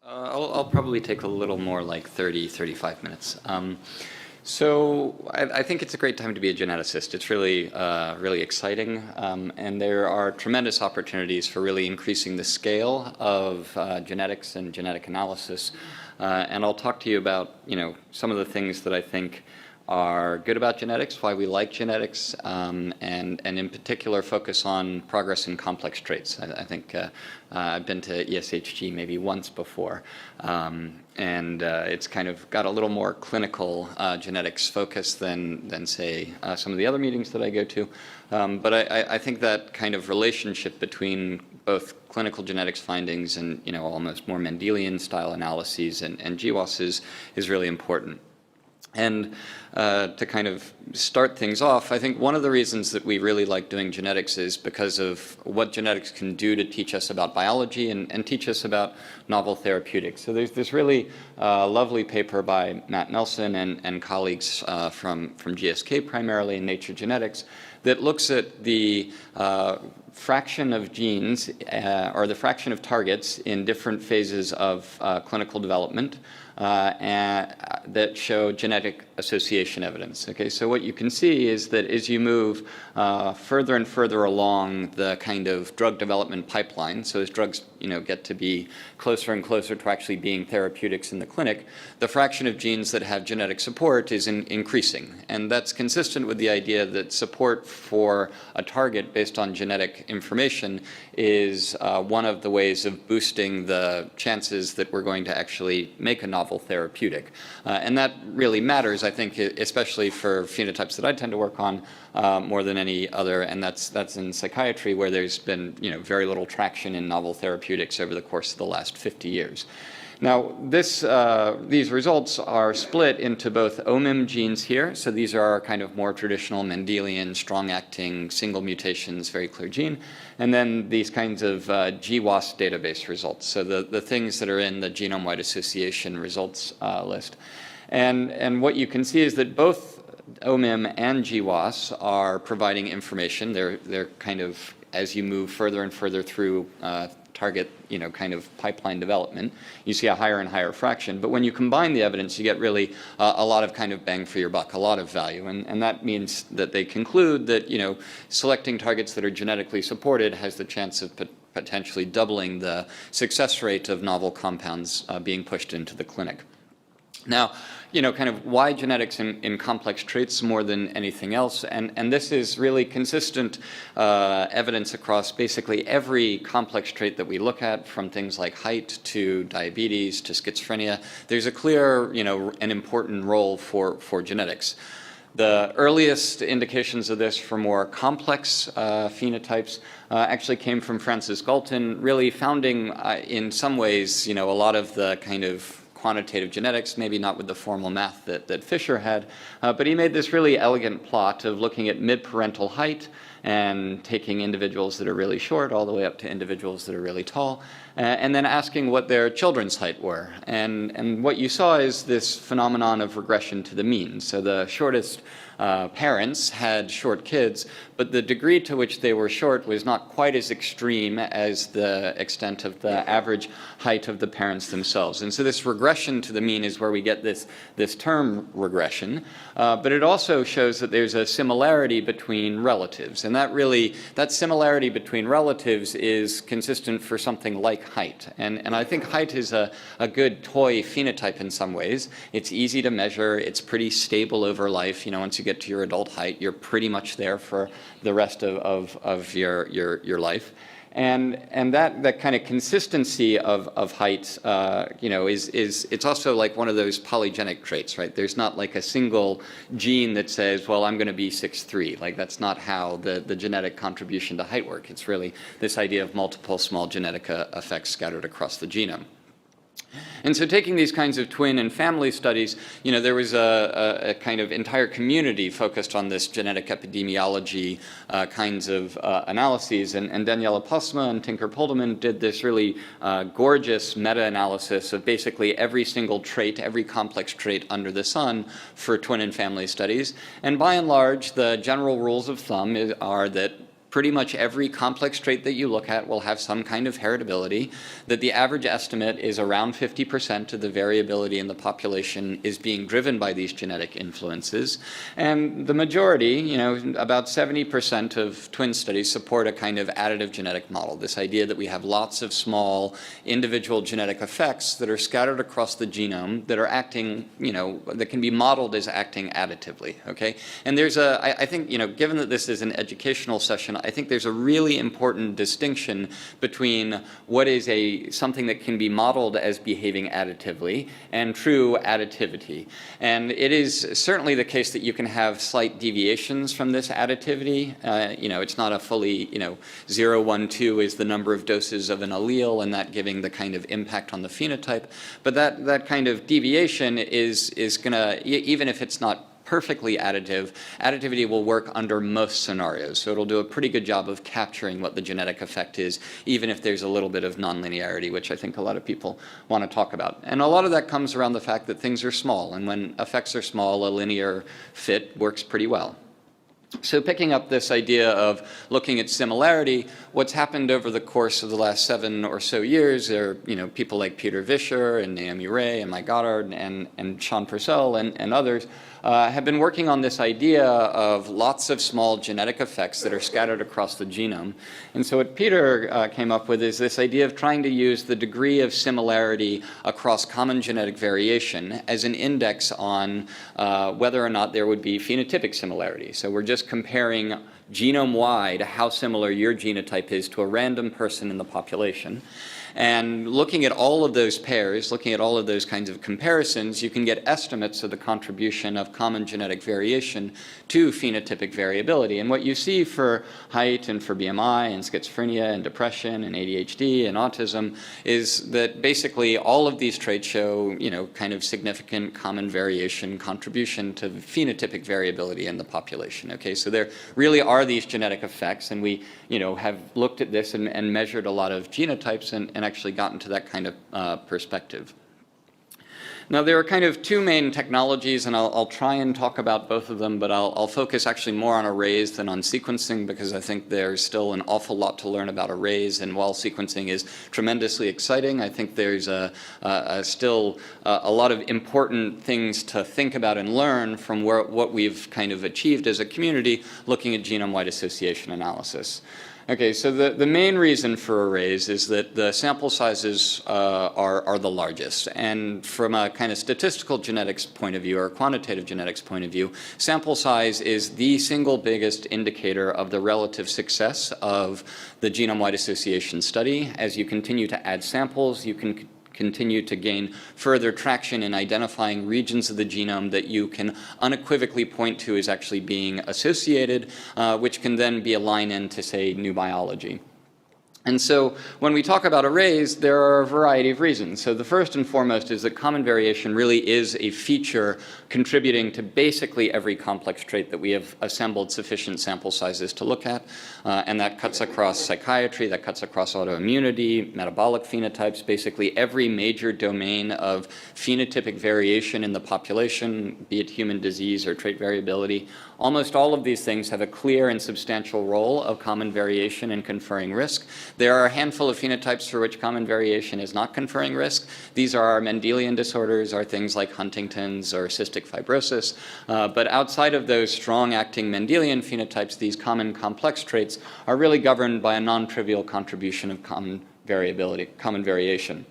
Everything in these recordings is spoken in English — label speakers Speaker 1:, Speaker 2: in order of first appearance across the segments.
Speaker 1: I'll probably take a little more, like 30, 35 minutes. So I think it's a great time to be a geneticist. It's really, really exciting, and there are tremendous opportunities for really increasing the scale of genetics and genetic analysis. And I'll talk to you about, some of the things that I think are good about genetics, why we like genetics, and in particular focus on progress in complex traits. I think I've been to ESHG maybe once before, and it's kind of got a little more clinical genetics focus than say, some of the other meetings that I go to. But I think that kind of relationship between both clinical genetics findings and, almost more Mendelian style analyses and GWAS is really important. And to kind of start things off, I think one of the reasons that we really like doing genetics is because of what genetics can do to teach us about biology and teach us about novel therapeutics. So there's this really lovely paper by Matt Nelson and colleagues from GSK primarily in Nature Genetics that looks at the fraction of genes or the fraction of targets in different phases of clinical development that show genetic association evidence. Okay, so what you can see is that as you move further and further along the kind of drug development pipeline, so as drugs get to be closer and closer to actually being therapeutics in the clinic, the fraction of genes that have genetic support is increasing. And that's consistent with the idea that support for a target based on genetic information is one of the ways of boosting the chances that we're going to actually make a novel therapeutic. And that really matters, I think, especially for phenotypes that I tend to work on more than any other, and that's in psychiatry, where there's been very little traction in novel therapeutics over the course of the last 50 years. Now, these results are split into both OMIM genes here, so these are our kind of more traditional Mendelian, strong-acting, single mutations, very clear gene, and then these kinds of GWAS database results, so the things that are in the genome-wide association results list. And what you can see is that both OMIM and GWAS are providing information. They're kind of, as you move further and further through target, kind of pipeline development, you see a higher and higher fraction. But when you combine the evidence, you get really a lot of kind of bang for your buck, a lot of value. And that means that they conclude that, selecting targets that are genetically supported has the chance of potentially doubling the success rate of novel compounds being pushed into the clinic. Now, kind of why genetics in complex traits more than anything else, and this is really consistent evidence across basically every complex trait that we look at, from things like height to diabetes to schizophrenia. There's a clear, an important role for genetics. The earliest indications of this for more complex phenotypes actually came from Francis Galton, really founding in some ways, a lot of the kind of quantitative genetics, maybe not with the formal math that Fisher had, but he made this really elegant plot of looking at mid-parental height and taking individuals that are really short all the way up to individuals that are really tall, and then asking what their children's height were. And what you saw is this phenomenon of regression to the mean. So the shortest parents had short kids, but the degree to which they were short was not quite as extreme as the extent of the average height of the parents themselves. And so this regression to the mean is where we get this term regression, but it also shows that there's a similarity between relatives. And that similarity between relatives is consistent for something like height. And I think height is a good toy phenotype in some ways. It's easy to measure. It's pretty stable over life. Once you get to your adult height, you're pretty much there for the rest of your life. And that kind of consistency of height, it's also like one of those polygenic traits, right? There's not like a single gene that says, well, I'm going to be 6'3". Like, that's not how the genetic contribution to height work. It's really this idea of multiple small genetic effects scattered across the genome. And so taking these kinds of twin and family studies, there was a kind of entire community focused on this genetic epidemiology kinds of analyses. And Daniela Posma and Tinker Polderman did this really gorgeous meta-analysis of basically every single trait, every complex trait under the sun for twin and family studies. And by and large, the general rules of thumb are that pretty much every complex trait that you look at will have some kind of heritability, that the average estimate is around 50% of the variability in the population is being driven by these genetic influences, and the majority, you know, about 70% of twin studies support a kind of additive genetic model, this idea that we have lots of small individual genetic effects that are scattered across the genome that are acting, you know, that can be modeled as acting additively, okay? And there's I think, you know, given that this is an educational session, I think there's a really important distinction between what is something that can be modeled as behaving additively and true additivity. And it is certainly the case that you can have slight deviations from this additivity. You know, it's not a fully, you know, 0, 1, 2 is the number of doses of an allele and that giving the kind of impact on the phenotype. But that kind of deviation is going to, even if it's not perfectly additive, additivity will work under most scenarios. So it'll do a pretty good job of capturing what the genetic effect is, even if there's a little bit of nonlinearity, which I think a lot of people want to talk about. And a lot of that comes around the fact that things are small, and when effects are small, a linear fit works pretty well. So picking up this idea of looking at similarity, what's happened over the course of the last 7 or so years are, you know, people like Peter Vischer and Naomi Ray and Mike Goddard and Sean Purcell and others have been working on this idea of lots of small genetic effects that are scattered across the genome. And so what Peter came up with is this idea of trying to use the degree of similarity across common genetic variation as an index on whether or not there would be phenotypic similarity. So we're just comparing genome-wide how similar your genotype is to a random person in the population. And looking at all of those pairs, looking at all of those kinds of comparisons, you can get estimates of the contribution of common genetic variation to phenotypic variability. And what you see for height and for BMI and schizophrenia and depression and ADHD and autism is that basically all of these traits show, you know, kind of significant common variation contribution to phenotypic variability in the population. Okay, so there really are these genetic effects, and we, you know, have looked at this and measured a lot of genotypes and actually gotten to that kind of perspective. Now, there are kind of 2 main technologies, and I'll try and talk about both of them, but I'll focus actually more on arrays than on sequencing, because I think there's still an awful lot to learn about arrays, and while sequencing is tremendously exciting, I think there's still a lot of important things to think about and learn from what we've kind of achieved as a community looking at genome-wide association analysis. Okay, so the main reason for arrays is that the sample sizes are the largest. And from a kind of statistical genetics point of view or quantitative genetics point of view, sample size is the single biggest indicator of the relative success of the genome-wide association study. As you continue to add samples, you can continue to gain further traction in identifying regions of the genome that you can unequivocally point to as actually being associated, which can then be a line in to, say, new biology. And so when we talk about arrays, there are a variety of reasons. So the first and foremost is that common variation really is a feature contributing to basically every complex trait that we have assembled sufficient sample sizes to look at. And that cuts across psychiatry, that cuts across autoimmunity, metabolic phenotypes, basically every major domain of phenotypic variation in the population, be it human disease or trait variability. Almost all of these things have a clear and substantial role of common variation in conferring risk. There are a handful of phenotypes for which common variation is not conferring risk. These are our Mendelian disorders, are things like Huntington's or cystic fibrosis. But outside of those strong-acting Mendelian phenotypes, these common complex traits are really governed by a non-trivial contribution of common variation.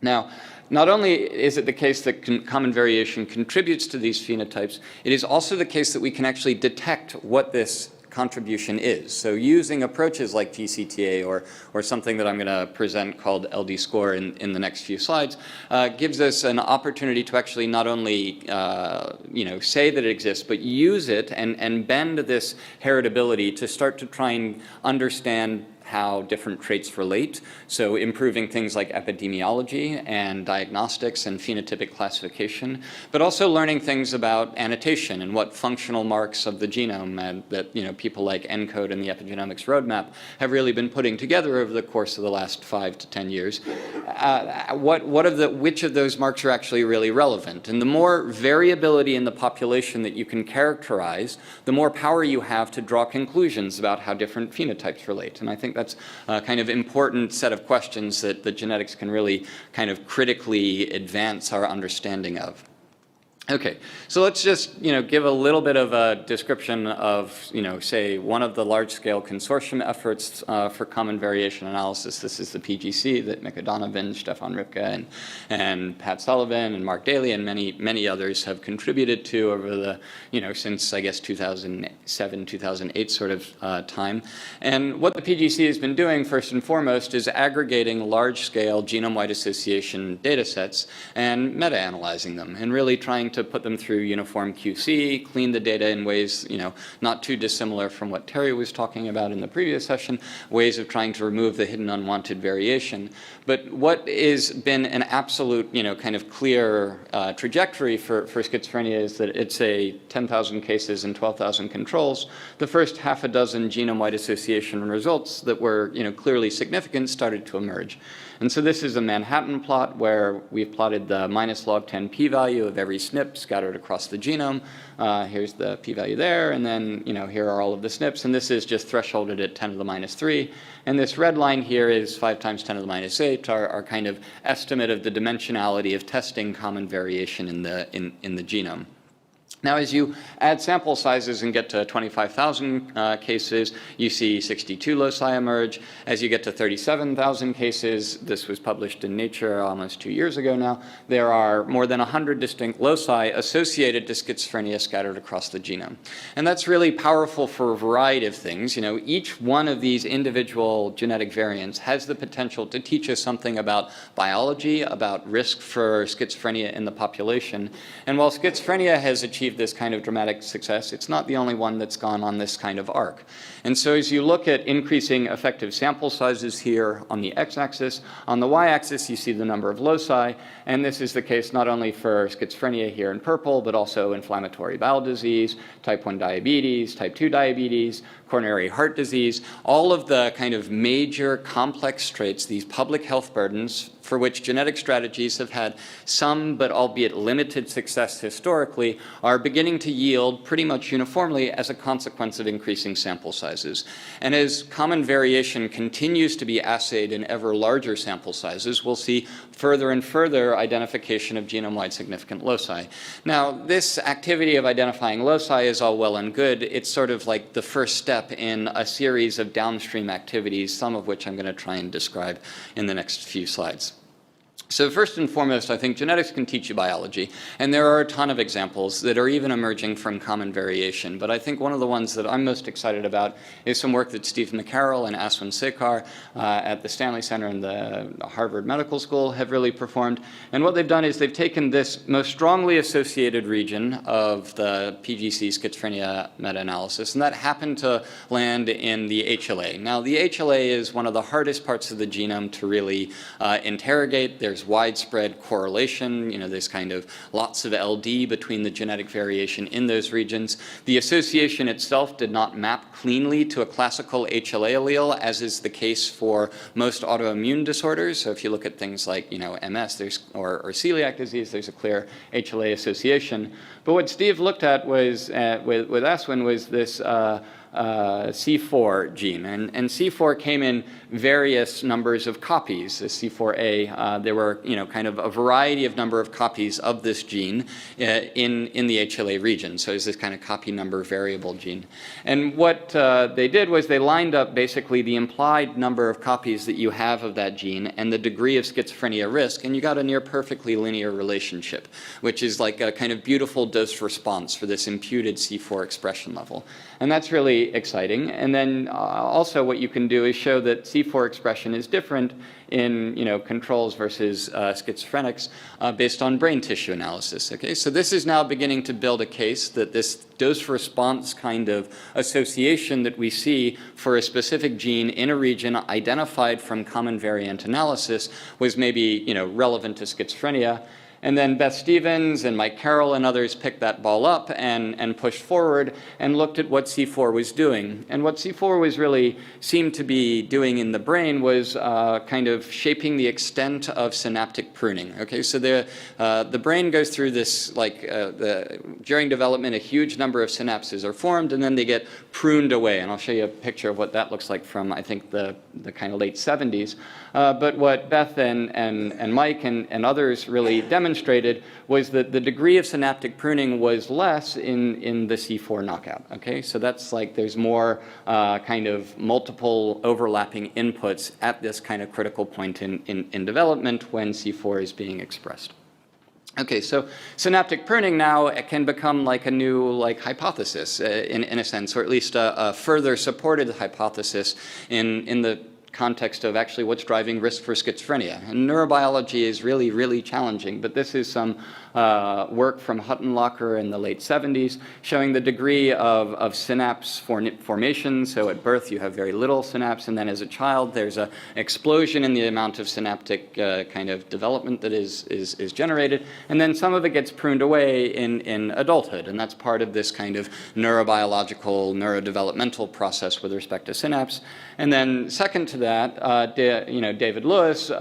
Speaker 1: Now, not only is it the case that common variation contributes to these phenotypes, it is also the case that we can actually detect what this contribution is. So using approaches like GCTA or something that I'm going to present called LD score in the next few slides gives us an opportunity to actually not only say that it exists, but use it and bend this heritability to start to try and understand how different traits relate, so improving things like epidemiology and diagnostics and phenotypic classification, but also learning things about annotation and what functional marks of the genome that people like ENCODE and the epigenomics roadmap have really been putting together over the course of the last 5 to 10 years. Which of those marks are actually really relevant? And the more variability in the population that you can characterize, the more power you have to draw conclusions about how different phenotypes relate. And I think that's a kind of important set of questions that genetics can really kind of critically advance our understanding of. Okay, so let's just give a little bit of a description of say one of the large-scale consortium efforts for common variation analysis. This is the PGC that Mika Donovan, Stefan Ripke, and Pat Sullivan and Mark Daly and many others have contributed to over the since I guess 2007, 2008 sort of time. And what the PGC has been doing first and foremost is aggregating large-scale genome-wide association data sets and meta-analyzing them and really trying to put them through uniform QC, clean the data in ways, not too dissimilar from what Terry was talking about in the previous session, ways of trying to remove the hidden unwanted variation. But what has been an absolute, kind of clear trajectory for schizophrenia is that it's a 10,000 cases and 12,000 controls. The first half a dozen genome-wide association results that were, clearly significant started to emerge. And so this is a Manhattan plot where we've plotted the -log10 p-value of every SNP scattered across the genome. Here's the p-value there, and then here are all of the SNPs, and this is just thresholded at 10 to the -3. And this red line here is 5 times 10 to the -8, our kind of estimate of the dimensionality of testing common variation in the genome. Now, as you add sample sizes and get to 25,000 cases, you see 62 loci emerge. As you get to 37,000 cases, this was published in Nature almost 2 years ago now, there are more than 100 distinct loci associated to schizophrenia scattered across the genome. And that's really powerful for a variety of things. Each one of these individual genetic variants has the potential to teach us something about biology, about risk for schizophrenia in the population. And while schizophrenia has achieved this kind of dramatic success, it's not the only one that's gone on this kind of arc. And so as you look at increasing effective sample sizes here on the x-axis, on the y-axis you see the number of loci, and this is the case not only for schizophrenia here in purple, but also inflammatory bowel disease, type 1 diabetes, type 2 diabetes, coronary heart disease, all of the kind of major complex traits, these public health burdens for which genetic strategies have had some, but albeit limited success historically, are beginning to yield pretty much uniformly as a consequence of increasing sample sizes. And as common variation continues to be assayed in ever larger sample sizes, we'll see further and further identification of genome-wide significant loci. Now, this activity of identifying loci is all well and good. It's sort of like the first step in a series of downstream activities, some of which I'm going to try and describe in the next few slides. So first and foremost, I think genetics can teach you biology, and there are a ton of examples that are even emerging from common variation. But I think one of the ones that I'm most excited about is some work that Steve McCarroll and Aswin Sekar at the Stanley Center and the Harvard Medical School have really performed. And what they've done is they've taken this most strongly associated region of the PGC schizophrenia meta-analysis, and that happened to land in the HLA. Now, the HLA is one of the hardest parts of the genome to really interrogate. There's widespread correlation, there's kind of lots of LD between the genetic variation in those regions. The association itself did not map cleanly to a classical HLA allele, as is the case for most autoimmune disorders. So if you look at things like, MS or celiac disease, there's a clear HLA association. But what Steve looked at was, with Aswin, was this C4 gene, and C4 came in various numbers of copies. The C4a, there were kind of a variety of number of copies of this gene in the HLA region. So it's this kind of copy number variable gene. And what they did was they lined up basically the implied number of copies that you have of that gene and the degree of schizophrenia risk, and you got a near perfectly linear relationship, which is like a kind of beautiful dose response for this imputed C4 expression level. And that's really really exciting. And then also what you can do is show that C4 expression is different in controls versus schizophrenics based on brain tissue analysis. Okay, so this is now beginning to build a case that this dose-response kind of association that we see for a specific gene in a region identified from common variant analysis was maybe relevant to schizophrenia. And then Beth Stevens and Mike Carroll and others picked that ball up and pushed forward and looked at what C4 was doing. And what C4 was really seemed to be doing in the brain was kind of shaping the extent of synaptic pruning. Okay, so the brain goes through this, during development, a huge number of synapses are formed, and then they get pruned away. And I'll show you a picture of what that looks like from, I think, the kind of late 70s. But what Beth and Mike and others really demonstrated was that the degree of synaptic pruning was less in the C4 knockout. Okay, so that's like there's more kind of multiple overlapping inputs at this kind of critical point in development when C4 is being expressed. Okay, so synaptic pruning now can become like a new hypothesis in a sense, or at least a further supported hypothesis in the context of actually what's driving risk for schizophrenia. And neurobiology is really, really challenging, but this is some work from Huttenlocher in the late 70s showing the degree of synapse formation. So at birth you have very little synapse, and then as a child there's an explosion in the amount of synaptic kind of development that is generated, and then some of it gets pruned away in adulthood, and that's part of this kind of neurobiological, neurodevelopmental process with respect to synapse. And then second to that, David Lewis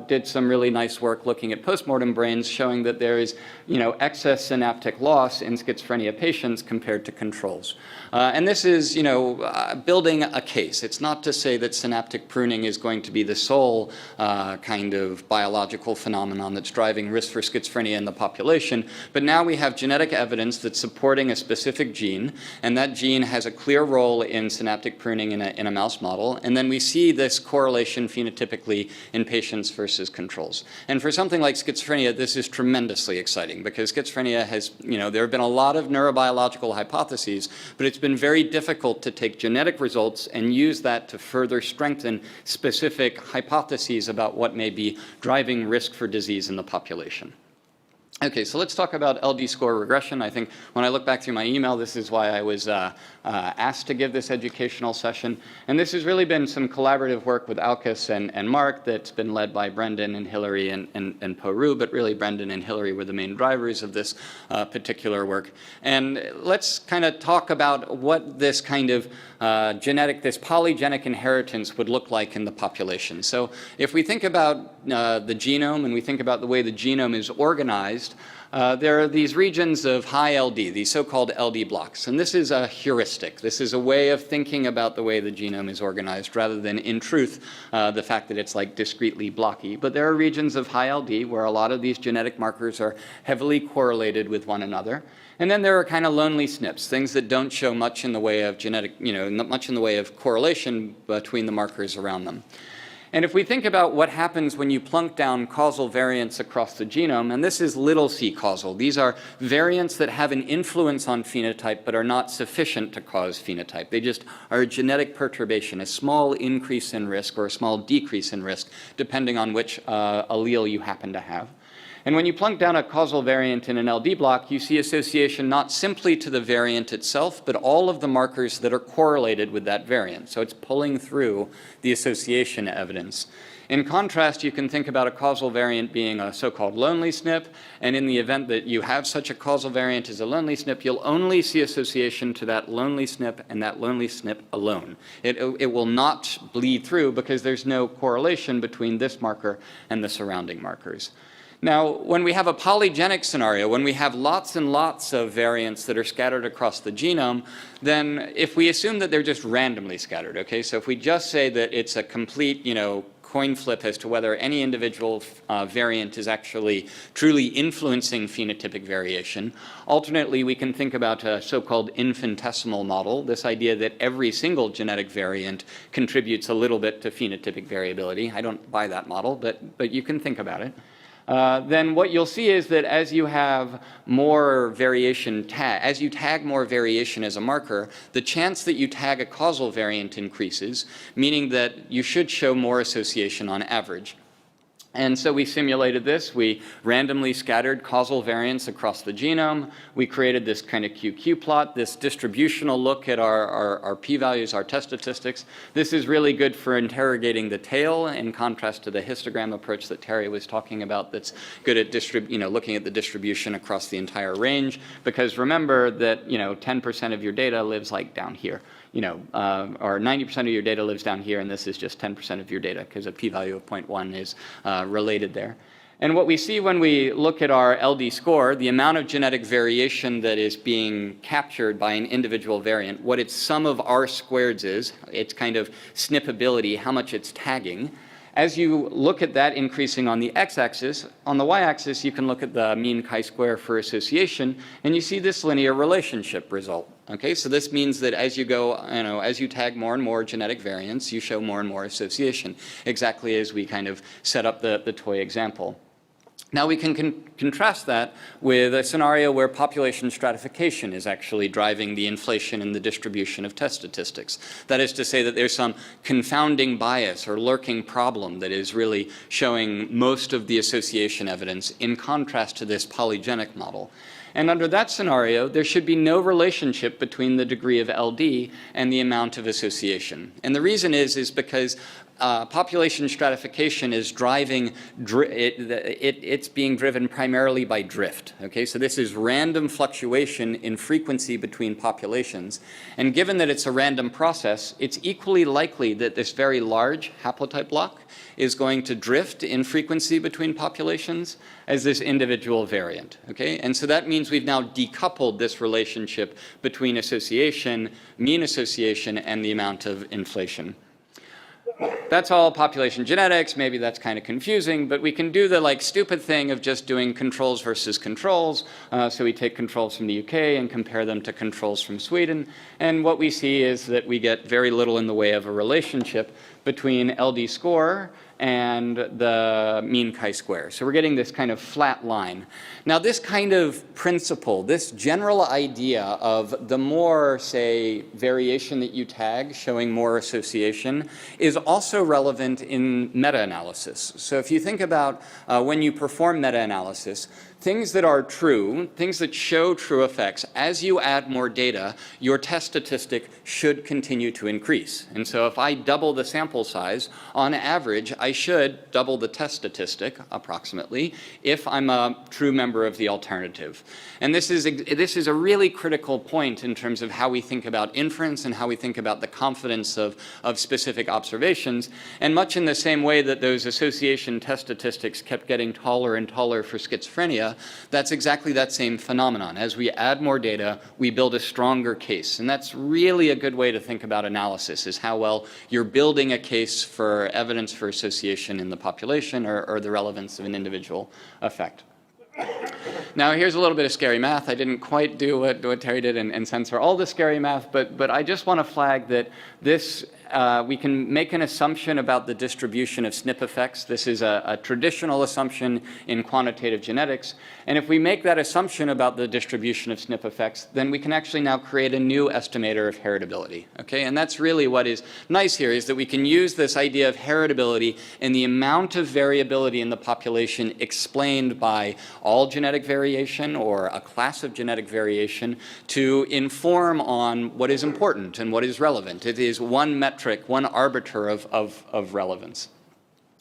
Speaker 1: did some really nice work looking at postmortem brains showing that there is excess synaptic loss in schizophrenia patients compared to controls. And this is building a case. It's not to say that synaptic pruning is going to be the sole kind of biological phenomenon that's driving risk for schizophrenia in the population, but now we have genetic evidence that's supporting a specific gene, and that gene has a clear role in synaptic pruning in a mouse model, and then we see this correlation phenotypically in patients versus controls. And for something like schizophrenia, this is tremendously exciting because schizophrenia has, there have been a lot of neurobiological hypotheses, but it's been very difficult to take genetic results and use that to further strengthen specific hypotheses about what may be driving risk for disease in the population. Okay, so let's talk about LD score regression. I think when I look back through my email, this is why I was asked to give this educational session. And this has really been some collaborative work with Alkes and Mark that's been led by Brendan and Hillary and Poru, but really Brendan and Hillary were the main drivers of this particular work. And let's kind of talk about what this kind of this polygenic inheritance would look like in the population. So if we think about the genome and we think about the way the genome is organized, there are these regions of high LD, these so-called LD blocks. And this is a heuristic. This is a way of thinking about the way the genome is organized rather than, in truth, the fact that it's like discretely blocky. But there are regions of high LD where a lot of these genetic markers are heavily correlated with one another. And then there are kind of lonely SNPs, things that don't show much in the way of genetic, not much in the way of correlation between the markers around them. And if we think about what happens when you plunk down causal variants across the genome, and this is little c causal, these are variants that have an influence on phenotype but are not sufficient to cause phenotype. They just are a genetic perturbation, a small increase in risk or a small decrease in risk, depending on which allele you happen to have. And when you plunk down a causal variant in an LD block, you see association not simply to the variant itself, but all of the markers that are correlated with that variant. So it's pulling through the association evidence. In contrast, you can think about a causal variant being a so-called lonely SNP, and in the event that you have such a causal variant as a lonely SNP, you'll only see association to that lonely SNP and that lonely SNP alone. It will not bleed through because there's no correlation between this marker and the surrounding markers. Now, when we have a polygenic scenario, when we have lots and lots of variants that are scattered across the genome, then if we assume that they're just randomly scattered, okay, so if we just say that it's a complete, coin flip as to whether any individual variant is actually truly influencing phenotypic variation, alternately we can think about a so-called infinitesimal model, this idea that every single genetic variant contributes a little bit to phenotypic variability. I don't buy that model, but you can think about it. then what you'll see is that as you have more variation as you tag more variation as a marker, the chance that you tag a causal variant increases, meaning that you should show more association on average. And so we simulated this. We randomly scattered causal variants across the genome. We created this kind of QQ plot, this distributional look at our p-values, our test statistics. This is really good for interrogating the tail in contrast to the histogram approach that Terry was talking about that's good at looking at the distribution across the entire range. Because remember that 10% of your data lives like down here. Or 90% of your data lives down here, and this is just 10% of your data because a p-value of 0.1 is related there. And what we see when we look at our LD score, the amount of genetic variation that is being captured by an individual variant, what its sum of R squareds is, its kind of snippability, how much it's tagging. As you look at that increasing on the x-axis, on the y-axis you can look at the mean chi-square for association, and you see this linear relationship result. Okay, so this means that as you go, as you tag more and more genetic variants, you show more and more association, exactly as we kind of set up the toy example. Now we can contrast that with a scenario where population stratification is actually driving the inflation in the distribution of test statistics. That is to say that there's some confounding bias or lurking problem that is really showing most of the association evidence in contrast to this polygenic model. And under that scenario, there should be no relationship between the degree of LD and the amount of association. And the reason is because population stratification is driving, it's being driven primarily by drift. Okay, so this is random fluctuation in frequency between populations. And given that it's a random process, it's equally likely that this very large haplotype block is going to drift in frequency between populations as this individual variant. Okay, and so that means we've now decoupled this relationship between association, mean association, and the amount of inflation. That's all population genetics. Maybe that's kind of confusing, but we can do the stupid thing of just doing controls versus controls. So we take controls from the UK and compare them to controls from Sweden. And what we see is that we get very little in the way of a relationship between LD score and the mean chi-square. So we're getting this kind of flat line. Now this kind of principle, this general idea of the more, say, variation that you tag showing more association is also relevant in meta-analysis. So if you think about when you perform meta-analysis, things that are true, things that show true effects, as you add more data, your test statistic should continue to increase. And so if I double the sample size, on average, I should double the test statistic, approximately, if I'm a true member of the alternative. And this is a really critical point in terms of how we think about inference and how we think about the confidence of specific observations. And much in the same way that those association test statistics kept getting taller and taller for schizophrenia, that's exactly that same phenomenon. As we add more data, we build a stronger case. And that's really a good way to think about analysis, is how well you're building a case for evidence for association in the population or the relevance of an individual effect. Now here's a little bit of scary math. I didn't quite do what Terry did and censor all the scary math, but I just want to flag that this we can make an assumption about the distribution of SNP effects. This is a traditional assumption in quantitative genetics. And if we make that assumption about the distribution of SNP effects, then we can actually now create a new estimator of heritability. Okay? And that's really what is nice here, is that we can use this idea of heritability and the amount of variability in the population explained by all genetic variation or a class of genetic variation to inform on what is important and what is relevant. It is one metric, one arbiter of relevance.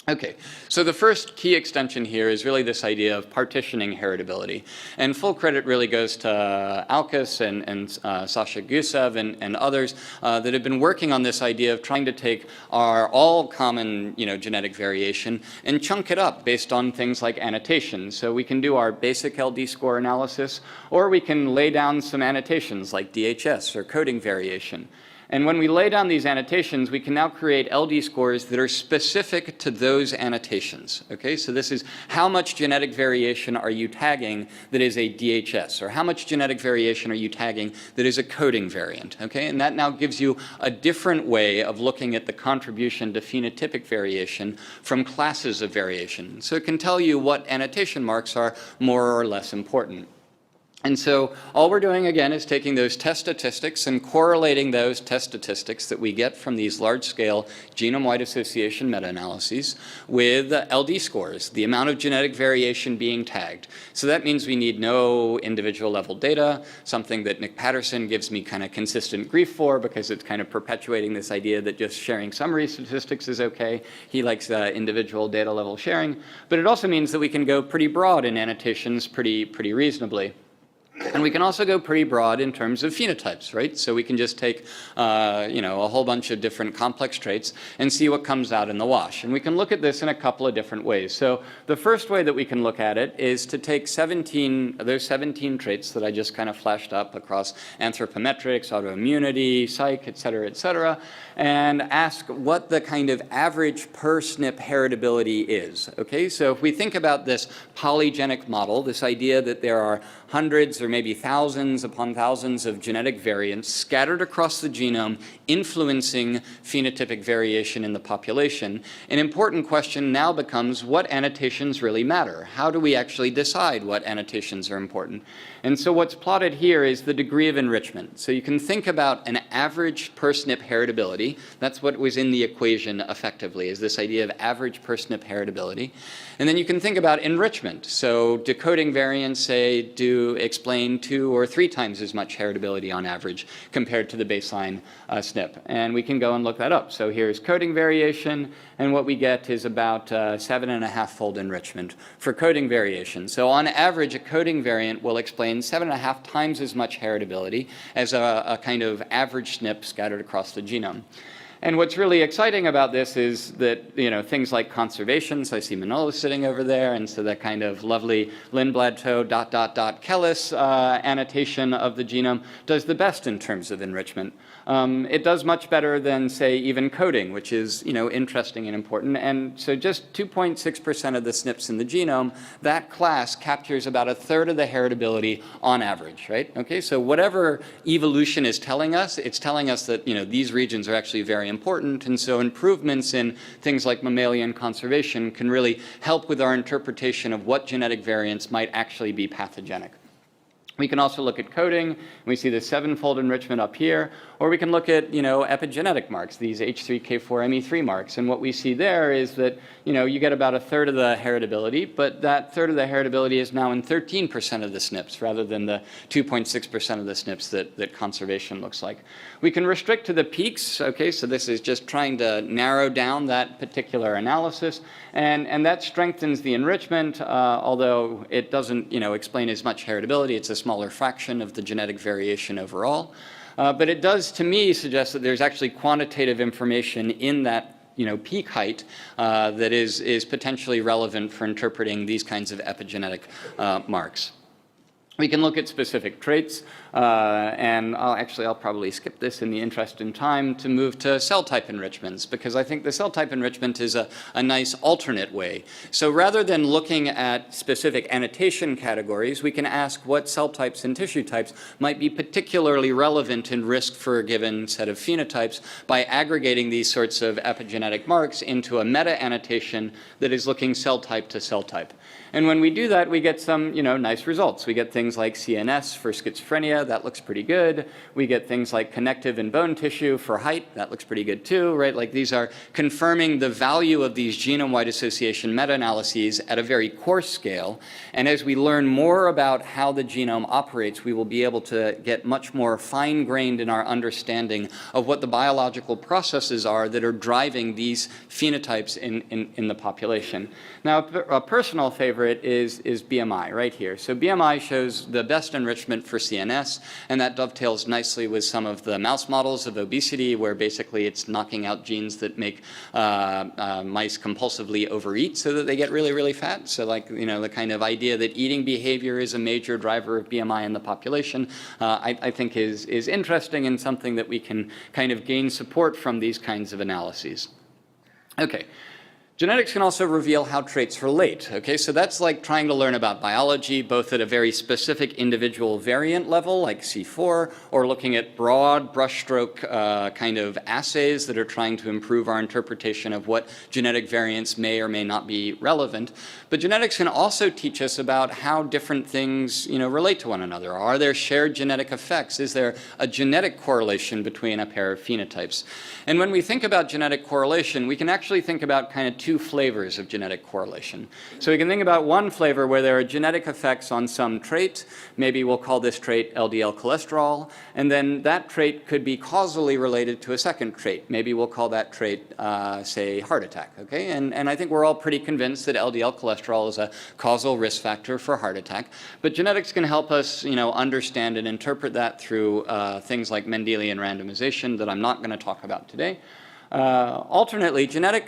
Speaker 1: Okay, so the first key extension here is really this idea of partitioning heritability. And full credit really goes to Alkes and Sasha Gusev and others that have been working on this idea of trying to take our all common genetic variation and chunk it up based on things like annotations. So we can do our basic LD score analysis, or we can lay down some annotations like DHS or coding variation. And when we lay down these annotations, we can now create LD scores that are specific to those annotations. Okay, so this is how much genetic variation are you tagging that is a DHS, or how much genetic variation are you tagging that is a coding variant. Okay, and that now gives you a different way of looking at the contribution to phenotypic variation from classes of variation. So it can tell you what annotation marks are more or less important. And so all we're doing, again, is taking those test statistics and correlating those test statistics that we get from these large-scale genome-wide association meta-analyses with LD scores, the amount of genetic variation being tagged. So that means we need no individual-level data, something that Nick Patterson gives me kind of consistent grief for because it's kind of perpetuating this idea that just sharing summary statistics is okay. He likes individual data-level sharing. But it also means that we can go pretty broad in annotations pretty reasonably. And we can also go pretty broad in terms of phenotypes, right? So we can just take, a whole bunch of different complex traits and see what comes out in the wash. And we can look at this in a couple of different ways. So the first way that we can look at it is to take those 17 traits that I just kind of flashed up across anthropometrics, autoimmunity, psych, et cetera, and ask what the kind of average per SNP heritability is. Okay, so if we think about this polygenic model, this idea that there are hundreds or maybe thousands upon thousands of genetic variants scattered across the genome, influencing phenotypic variation in the population, an important question now becomes what annotations really matter? How do we actually decide what annotations are important? And so what's plotted here is the degree of enrichment. So you can think about an average per SNP heritability. That's what was in the equation effectively, is this idea of average per SNP heritability. And then you can think about enrichment. So decoding variants, say, do explain 2 or 3 times as much heritability on average compared to the baseline SNP. And we can go and look that up. So here's coding variation, and what we get is about 7.5-fold enrichment for coding variation. So on average, a coding variant will explain 7.5 times as much heritability as a kind of average SNP scattered across the genome. And what's really exciting about this is that, things like conservation, so I see Manolo sitting over there, and so that kind of lovely Lindblad-Toe ... Kellis annotation of the genome does the best in terms of enrichment. It does much better than, say, even coding, which is, interesting and important. And so just 2.6% of the SNPs in the genome, that class captures about 1/3 of the heritability on average, right? Okay, so whatever evolution is telling us, it's telling us that, these regions are actually very important. And so improvements in things like mammalian conservation can really help with our interpretation of what genetic variants might actually be pathogenic. We can also look at coding. We see the 7-fold enrichment up here. Or we can look at, epigenetic marks, these H3K4ME3 marks. And what we see there is that, you get about 1/3 of the heritability, but that 1/3 of the heritability is now in 13% of the SNPs rather than the 2.6% of the SNPs that conservation looks like. We can restrict to the peaks. Okay, so this is just trying to narrow down that particular analysis. And that strengthens the enrichment, although it doesn't, explain as much heritability. It's a smaller fraction of the genetic variation overall. But it does, to me, suggest that there's actually quantitative information in that peak height that is potentially relevant for interpreting these kinds of epigenetic marks. We can look at specific traits, and I'll probably skip this in the interest in time to move to cell type enrichments, because I think the cell type enrichment is a nice alternate way. So rather than looking at specific annotation categories, we can ask what cell types and tissue types might be particularly relevant in risk for a given set of phenotypes by aggregating these sorts of epigenetic marks into a meta-annotation that is looking cell type to cell type. And when we do that, we get some, nice results. We get things like CNS for schizophrenia. That looks pretty good. We get things like connective and bone tissue for height. That looks pretty good too, right? Like these are confirming the value of these genome-wide association meta-analyses at a very coarse scale. And as we learn more about how the genome operates, we will be able to get much more fine-grained in our understanding of what the biological processes are that are driving these phenotypes in the population. Now, a personal favorite favorite is BMI right here. So BMI shows the best enrichment for CNS, and that dovetails nicely with some of the mouse models of obesity, where basically it's knocking out genes that make mice compulsively overeat so that they get really, really fat. So like, the kind of idea that eating behavior is a major driver of BMI in the population, I think is interesting and something that we can kind of gain support from these kinds of analyses. Okay. Genetics can also reveal how traits relate. Okay, so that's like trying to learn about biology, both at a very specific individual variant level, like C4, or looking at broad brushstroke kind of assays that are trying to improve our interpretation of what genetic variants may or may not be relevant. But genetics can also teach us about how different things, relate to one another. Are there shared genetic effects? Is there a genetic correlation between a pair of phenotypes? And when we think about genetic correlation, we can actually think about kind of two flavors of genetic correlation. So we can think about one flavor where there are genetic effects on some trait. Maybe we'll call this trait LDL cholesterol, and then that trait could be causally related to a second trait. Maybe we'll call that trait, say, heart attack. Okay, and I think we're all pretty convinced that LDL cholesterol is a causal risk factor for heart attack. But genetics can help us, understand and interpret that through things like Mendelian randomization that I'm not going to talk about today. Alternately, genetic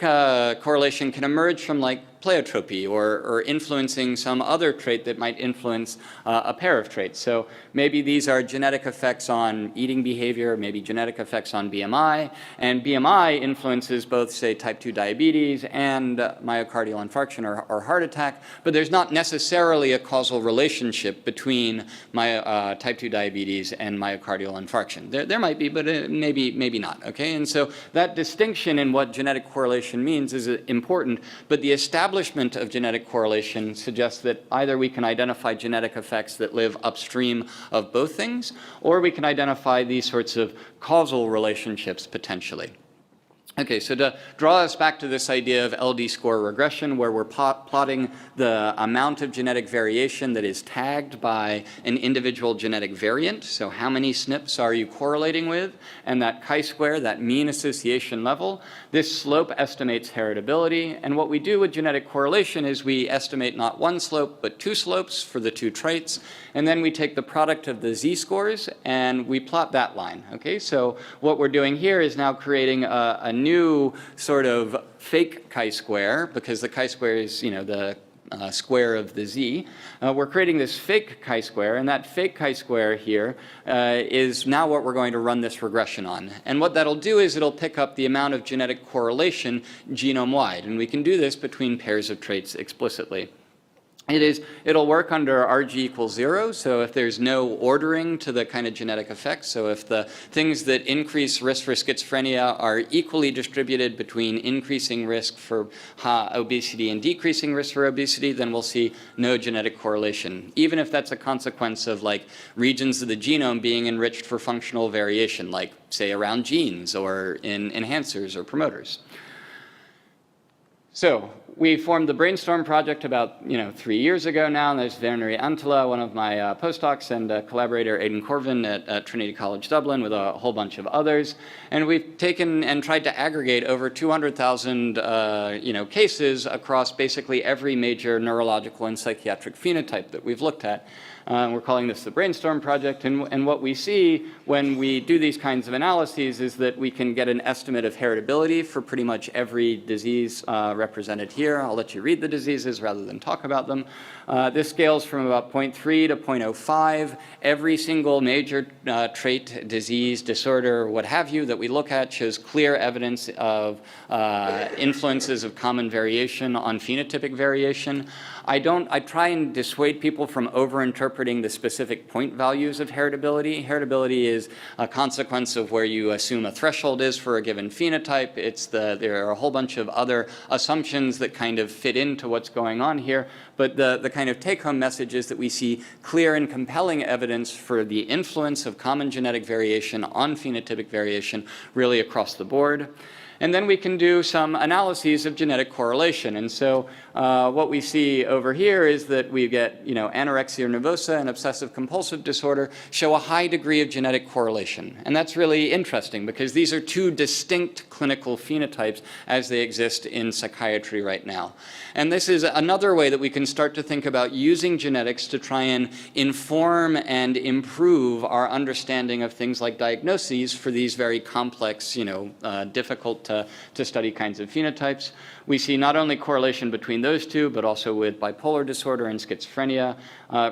Speaker 1: correlation can emerge from like pleiotropy or influencing some other trait that might influence a pair of traits. So maybe these are genetic effects on eating behavior, maybe genetic effects on BMI, and BMI influences both, say, type 2 diabetes and myocardial infarction or heart attack, but there's not necessarily a causal relationship between type 2 diabetes and myocardial infarction. There might be, but maybe not, okay? And so that distinction in what genetic correlation means is important, but the establishment of genetic correlation suggests that either we can identify genetic effects that live upstream of both things, or we can identify these sorts of causal relationships potentially. Okay, so to draw us back to this idea of LD score regression, where we're plotting the amount of genetic variation that is tagged by an individual genetic variant, so how many SNPs are you correlating with, and that chi-square, that mean association level, this slope estimates heritability, and what we do with genetic correlation is we estimate not one slope, but two slopes for the two traits, and then we take the product of the z-scores and we plot that line, okay? So what we're doing here is now creating a new sort of fake chi-square, because the chi-square is, the square of the z. We're creating this fake chi-square, and that fake chi-square here is now what we're going to run this regression on. And what that'll do is it'll pick up the amount of genetic correlation genome-wide, and we can do this between pairs of traits explicitly. It'll work under RG equals 0, so if there's no ordering to the kind of genetic effects, so if the things that increase risk for schizophrenia are equally distributed between increasing risk for obesity and decreasing risk for obesity, then we'll see no genetic correlation, even if that's a consequence of like regions of the genome being enriched for functional variation, like say around genes or in enhancers or promoters. So we formed the Brainstorm project about 3 years ago now, and there's Verneri Antala, one of my postdocs, and collaborator Aidan Corvin at Trinity College Dublin, with a whole bunch of others. And we've taken and tried to aggregate over 200,000 cases across basically every major neurological and psychiatric phenotype that we've looked at. We're calling this the Brainstorm project, and what we see when we do these kinds of analyses is that we can get an estimate of heritability for pretty much every disease represented here. I'll let you read the diseases rather than talk about them. This scales from about 0.3 to 0.05. Every single major trait, disease, disorder, what have you, that we look at shows clear evidence of influences of common variation on phenotypic variation. I try and dissuade people from over-interpreting the specific point values of heritability. Heritability is a consequence of where you assume a threshold is for a given phenotype. There are a whole bunch of other assumptions that kind of fit into what's going on here. But the kind of take-home message is that we see clear and compelling evidence for the influence of common genetic variation on phenotypic variation really across the board. And then we can do some analyses of genetic correlation. And so what we see over here is that we get, anorexia nervosa and obsessive compulsive disorder show a high degree of genetic correlation. And that's really interesting because these are two distinct clinical phenotypes as they exist in psychiatry right now. And this is another way that we can start to think about using genetics to try and inform and improve our understanding of things like diagnoses for these very complex, difficult to study kinds of phenotypes. We see not only correlation between those two, but also with bipolar disorder and schizophrenia.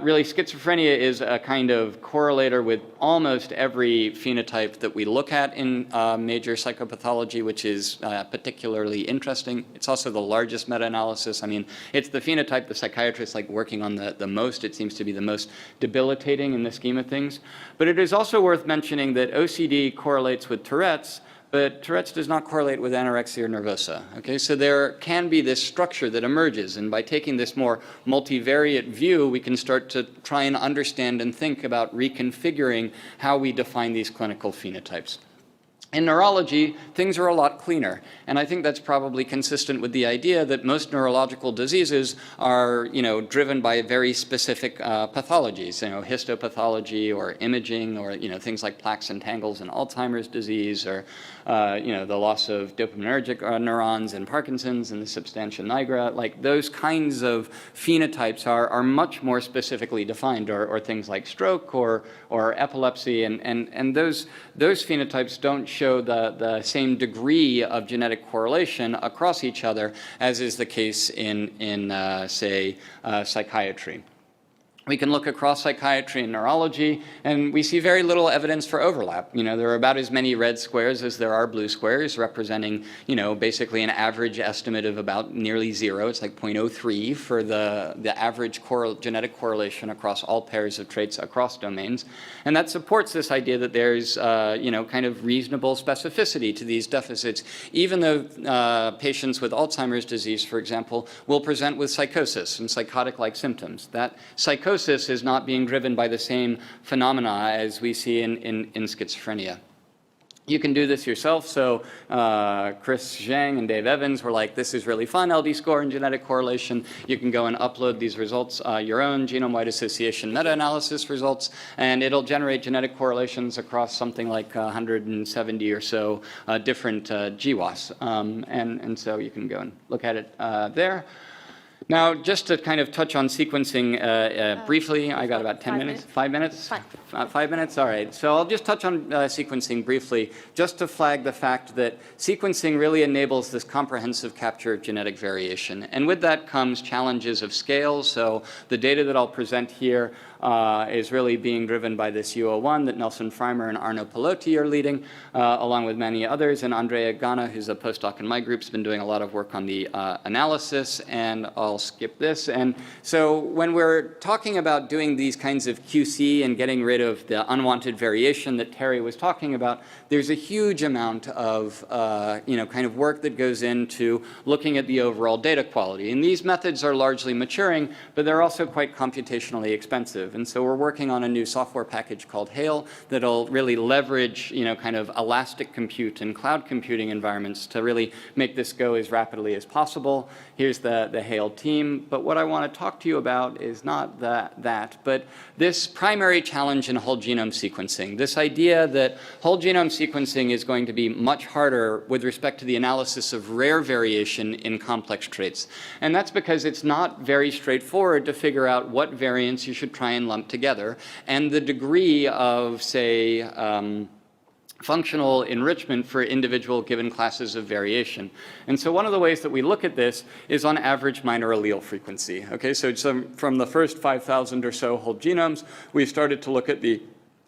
Speaker 1: Really, schizophrenia is a kind of correlator with almost every phenotype that we look at in major psychopathology, which is particularly interesting. It's also the largest meta-analysis. I mean, it's the phenotype the psychiatrists like working on the most. It seems to be the most debilitating in the scheme of things. But it is also worth mentioning that OCD correlates with Tourette's, but Tourette's does not correlate with anorexia nervosa. Okay, so there can be this structure that emerges, and by taking this more multivariate view, we can start to try and understand and think about reconfiguring how we define these clinical phenotypes. In neurology, things are a lot cleaner, and I think that's probably consistent with the idea that most neurological diseases are, driven by very specific pathologies, histopathology or imaging, or things like plaques and tangles in Alzheimer's disease, or the loss of dopaminergic neurons in Parkinson's and the substantia nigra. Like those kinds of phenotypes are much more specifically defined, or things like stroke or epilepsy, and those phenotypes don't show the same degree of genetic correlation across each other as is the case in say, psychiatry. We can look across psychiatry and neurology, and we see very little evidence for overlap. There are about as many red squares as there are blue squares, representing, basically an average estimate of about nearly 0. It's like 0.03 for the average genetic correlation across all pairs of traits across domains. And that supports this idea that there's, kind of reasonable specificity to these deficits, even though patients with Alzheimer's disease, for example, will present with psychosis and psychotic-like symptoms. That psychosis is not being driven by the same phenomena as we see in schizophrenia. You can do this yourself. So Chris Zhang and Dave Evans were like, this is really fun, LD score and genetic correlation. You can go and upload these results, your own genome-wide association meta-analysis results, and it'll generate genetic correlations across something like 170 or so different GWAS. And so you can go and look at it there. Now, just to kind of touch on sequencing briefly, I got about 10 minutes. 5 minutes? 5 minutes? All right. So I'll just touch on sequencing briefly, just to flag the fact that sequencing really enables this comprehensive capture of genetic variation. And with that comes challenges of scale. So the data that I'll present here is really being driven by this U01 that Nelson Freimer and Arno Pelotti are leading, along with many others. And Andrea Gana, who's a postdoc in my group, has been doing a lot of work on the analysis. And I'll skip this. And so when we're talking about doing these kinds of QC and getting rid of the unwanted variation that Terry was talking about, there's a huge amount of kind of work that goes into looking at the overall data quality. And these methods are largely maturing, but they're also quite computationally expensive. And so we're working on a new software package called Hail that'll really leverage, kind of elastic compute and cloud computing environments to really make this go as rapidly as possible. Here's the Hail team. But what I want to talk to you about is not that, but this primary challenge in whole genome sequencing, this idea that whole genome sequencing is going to be much harder with respect to the analysis of rare variation in complex traits. And that's because it's not very straightforward to figure out what variants you should try and lump together, and the degree of, say, functional enrichment for individual given classes of variation. And so one of the ways that we look at this is on average minor allele frequency. Okay, so from the first 5,000 or so whole genomes, we've started to look at the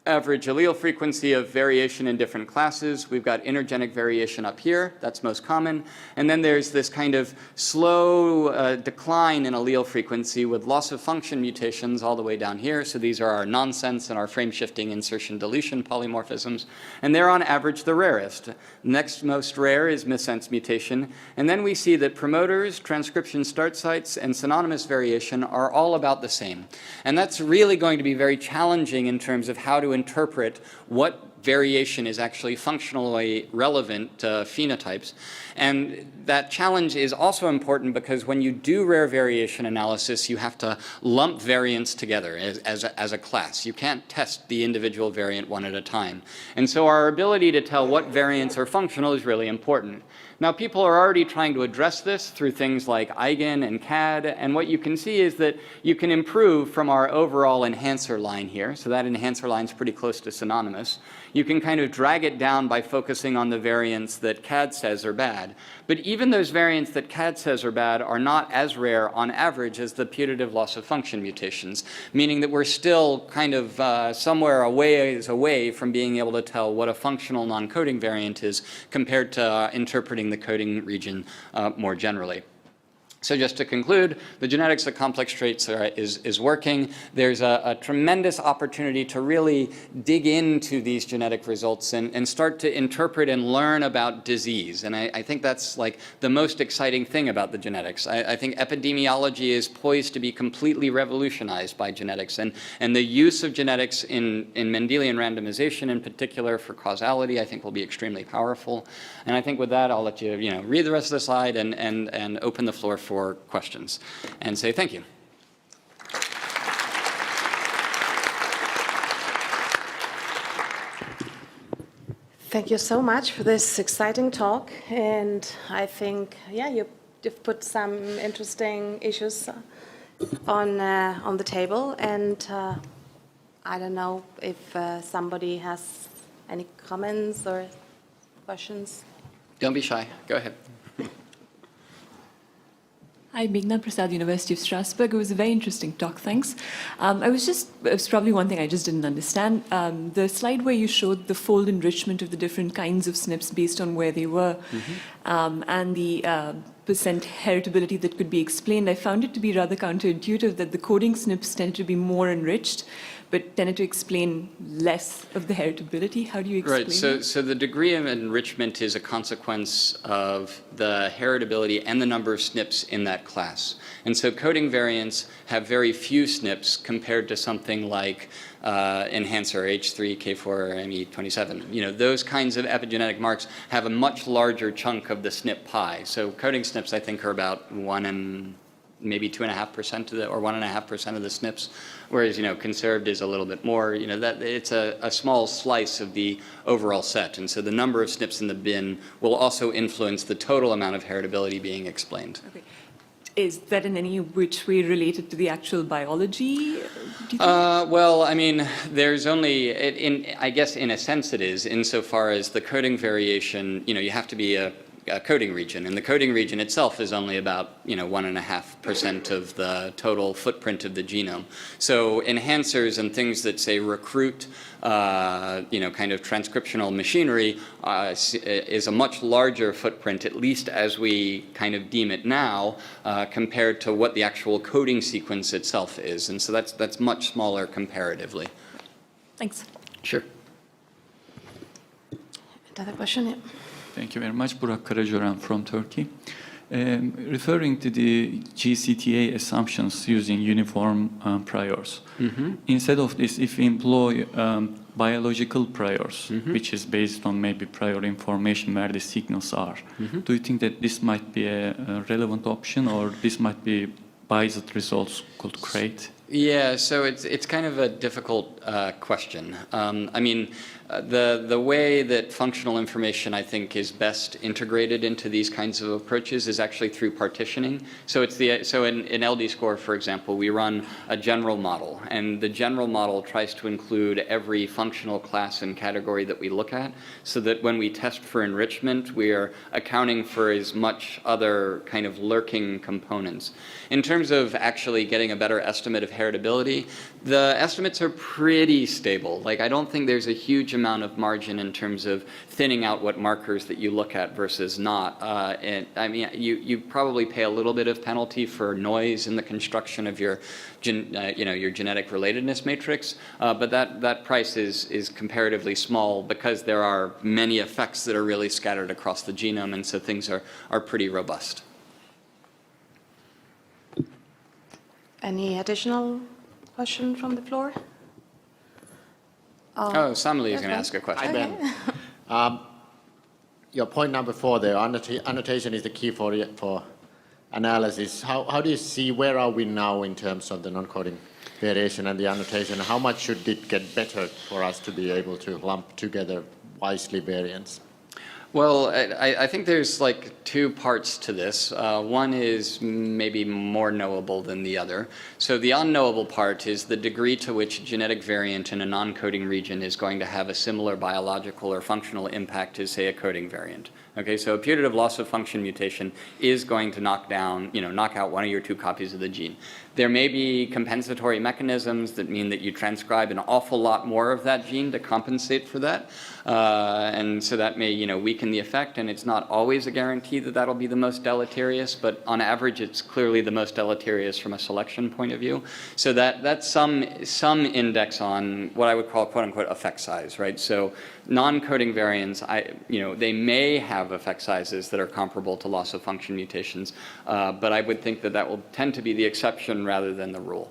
Speaker 1: average allele frequency of variation in different classes. We've got intergenic variation up here. That's most common. And then there's this kind of slow decline in allele frequency with loss of function mutations all the way down here. So these are our nonsense and our frame shifting insertion deletion polymorphisms. And they're on average the rarest. Next most rare is missense mutation. And then we see that promoters, transcription start sites, and synonymous variation are all about the same. And that's really going to be very challenging in terms of how to interpret what variation is actually functionally relevant phenotypes. And that challenge is also important because when you do rare variation analysis, you have to lump variants together as a class. You can't test the individual variant one at a time. And so our ability to tell what variants are functional is really important. Now, people are already trying to address this through things like eigen and CAD, and what you can see is that you can improve from our overall enhancer line here. So that enhancer line is pretty close to synonymous. You can kind of drag it down by focusing on the variants that CAD says are bad. But even those variants that CAD says are bad are not as rare on average as the putative loss of function mutations, meaning that we're still kind of somewhere a ways away from being able to tell what a functional non-coding variant is compared to interpreting the coding region more generally. So just to conclude, the genetics of complex traits is working. There's a tremendous opportunity to really dig into these genetic results and start to interpret and learn about disease. And I think that's like the most exciting thing about the genetics. I think epidemiology is poised to be completely revolutionized by genetics. And the use of genetics in Mendelian randomization in particular for causality, I think will be extremely powerful. And I think with that, I'll let you, read the rest of the slide and open the floor for questions and say thank you.
Speaker 2: Thank you so much for this exciting talk, and I think, you've put some interesting issues on the table, and I don't know if somebody has any comments or questions.
Speaker 1: Don't be shy. Go ahead.
Speaker 3: Hi, Meghna Prasad, University of Strasbourg. It was a very interesting talk, thanks. It was probably one thing I just didn't understand. The slide where you showed the fold enrichment of the different kinds of SNPs based on where they were, and the percent heritability that could be explained, I found it to be rather counterintuitive that the coding SNPs tend to be more enriched, but tended to explain less of the heritability. How do you explain
Speaker 1: Right, so the degree of enrichment is a consequence of the heritability and the number of SNPs in that class. And so coding variants have very few SNPs compared to something like enhancer H3, K4, ME27. Those kinds of epigenetic marks have a much larger chunk of the SNP pie. So coding SNPs, I think, are about 1 and maybe 2.5% of or 1.5% of the SNPs, whereas conserved is a little bit more. That it's a small slice of the overall set, and so the number of SNPs in the bin will also influence the total amount of heritability being explained. Okay.
Speaker 3: Is that in any which way related to the actual biology, do you think?
Speaker 1: Well, I mean, there's only, I guess in a sense it is, insofar as the coding variation, you have to be a coding region, and the coding region itself is only about 1.5% of the total footprint of the genome. So enhancers and things that say recruit kind of transcriptional machinery is a much larger footprint, at least as we kind of deem it now, compared to what the actual coding sequence itself is. And so that's much smaller comparatively.
Speaker 3: Thanks.
Speaker 1: Sure.
Speaker 2: Another question? Yeah.
Speaker 4: Thank you very much. Burak Karajoran from Turkey. Referring to the GCTA assumptions using uniform priors, instead of this, if we employ biological priors, which is based on maybe prior information where the signals are, do you think that this might be a relevant option, or this might be biased results called curate?
Speaker 1: Yeah, so it's kind of a difficult question. I mean, the way that functional information, I think, is best integrated into these kinds of approaches is actually through partitioning. So in LD score, for example, we run a general model, and the general model tries to include every functional class and category that we look at, so that when we test for enrichment, we are accounting for as much other kind of lurking components. In terms of actually getting a better estimate of heritability, the estimates are pretty stable. Like, I don't think there's a huge amount of margin in terms of thinning out what markers that you look at versus not. And I mean, you probably pay a little bit of penalty for noise in the construction of your, your genetic relatedness matrix, but that price is comparatively small because there are many effects that are really scattered across the genome, and so things are pretty robust.
Speaker 2: Any additional question from the floor?
Speaker 1: Oh, Samali is going to ask a question.
Speaker 5: Hi, Ben. Your point number 4 there, annotation is the key for analysis. How do you see, where are we now in terms of the non-coding variation and the annotation? How much should it get better for us to be able to lump together wisely variants?
Speaker 1: Well, I think there's like two parts to this. One is maybe more knowable than the other. So the unknowable part is the degree to which genetic variant in a non-coding region is going to have a similar biological or functional impact as, say, a coding variant. Okay, so a putative loss of function mutation is going to knock out one of your 2 copies of the gene. There may be compensatory mechanisms that mean that you transcribe an awful lot more of that gene to compensate for that. And so that may, weaken the effect, and it's not always a guarantee that that'll be the most deleterious, but on average, it's clearly the most deleterious from a selection point of view. So that's some index on what I would call, quote unquote, effect size, right? So non-coding variants, they may have effect sizes that are comparable to loss of function mutations, but I would think that that will tend to be the exception rather than the rule.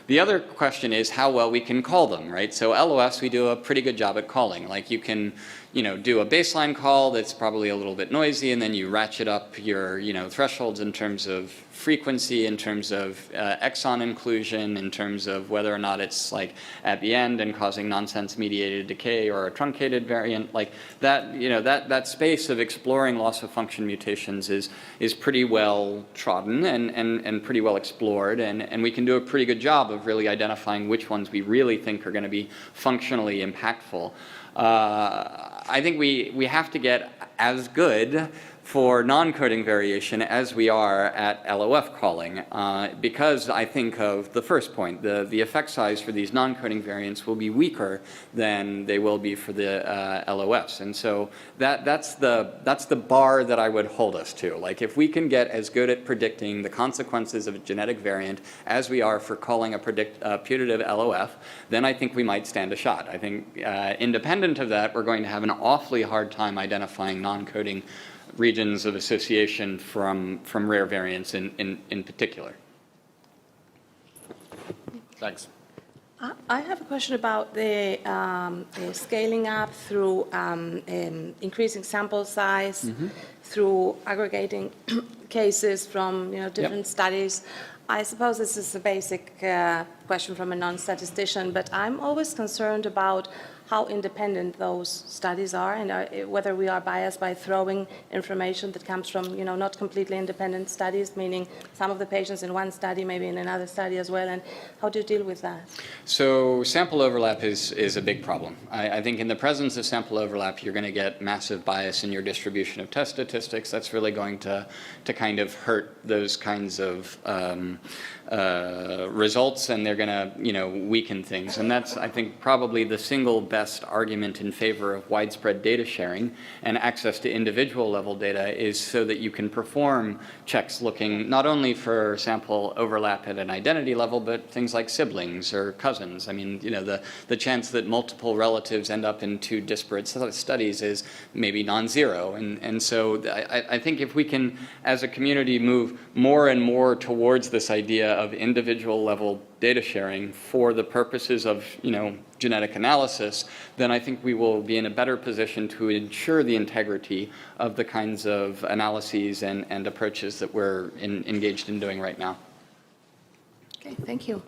Speaker 1: The other question is how well we can call them, right? So LOS, we do a pretty good job at calling. Like you can, do a baseline call that's probably a little bit noisy, and then you ratchet up your, thresholds in terms of frequency, in terms of exon inclusion, in terms of whether or not it's like at the end and causing nonsense-mediated decay or a truncated variant. Like that, that space of exploring loss of function mutations is pretty well trodden and pretty well explored, and we can do a pretty good job of really identifying which ones we really think are going to be functionally impactful. I think we have to get as good for non-coding variation as we are at LOF calling, because I think of the first point, the effect size for these non-coding variants will be weaker than they will be for the LOFs, and so that's the bar that I would hold us to. Like if we can get as good at predicting the consequences of a genetic variant as we are for calling a putative LOF, then I think we might stand a shot. I think independent of that, we're going to have an awfully hard time identifying non-coding regions of association from rare variants in particular.
Speaker 5: Thanks.
Speaker 2: I have a question about the scaling up through increasing sample size, through aggregating cases from different studies. I suppose this is a basic question from a non-statistician, but I'm always concerned about how independent those studies are, and whether we are biased by throwing information that comes from, not completely independent studies, meaning some of the patients in one study, maybe in another study as well, and how do you deal with that?
Speaker 1: So sample overlap is a big problem. I think in the presence of sample overlap, you're going to get massive bias in your distribution of test statistics. That's really going to kind of hurt those kinds of results, and they're going to weaken things. And that's, I think, probably the single best argument in favor of widespread data sharing and access to individual level data, is so that you can perform checks looking not only for sample overlap at an identity level, but things like siblings or cousins. I mean, the chance that multiple relatives end up in 2 disparate studies is maybe non-zero. And so I think if we can, as a community, move more and more towards this idea of individual level data sharing for the purposes of genetic analysis, then I think we will be in a better position to ensure the integrity of the kinds of analyses and approaches that we're engaged in doing right now.
Speaker 2: Okay, thank you.